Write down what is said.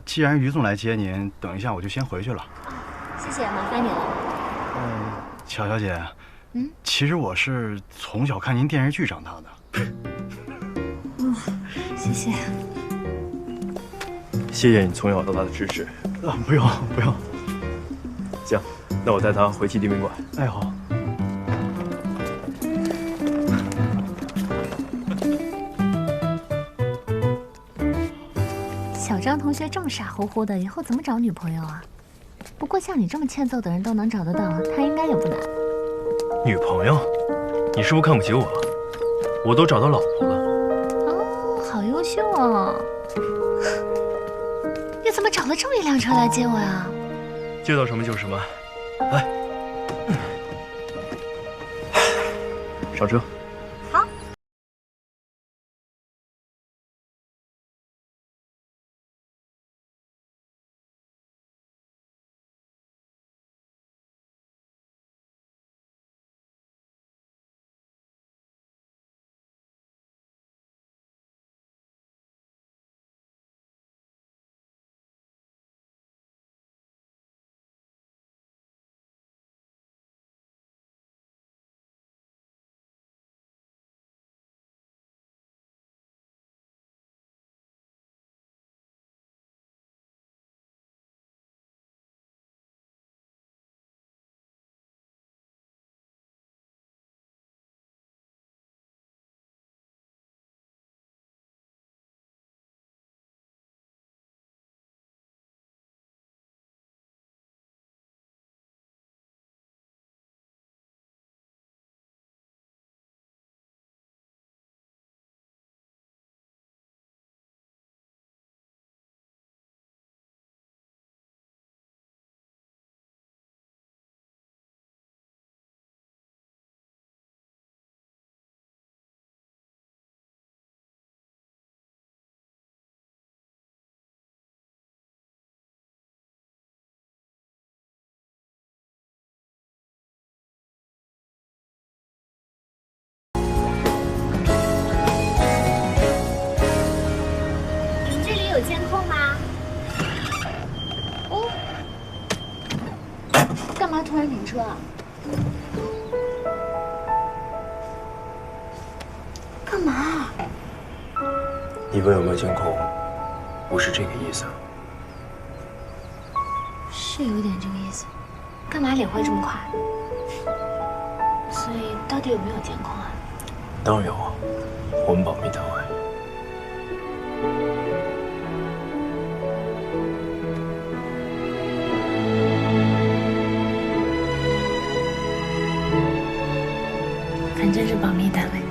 既然于总来接您，等一下我就先回去了。谢谢，麻烦你了。乔小姐，其实我是从小看您电视剧长大的。哦，谢谢。谢谢你从小到大的支持。不用不用。行，那我带他回基地宾馆。哎，好。小张同学这么傻乎乎的，以后怎么找女朋友啊？不过像你这么欠揍的人都能找得到，他应该也不难。女朋友？你是不是看不起我？我都找到老婆了。哦，好优秀哦！你怎么找了这么一辆车来接我呀？借到什么就是什么。来，上车。好。有监控吗？哦，干嘛突然停车啊？干嘛？你问有没有监控，不是这个意思。是有点这个意思。干嘛脸会这么快？所以到底有没有监控啊？当然有啊，我们保密单位。反正是保密单位。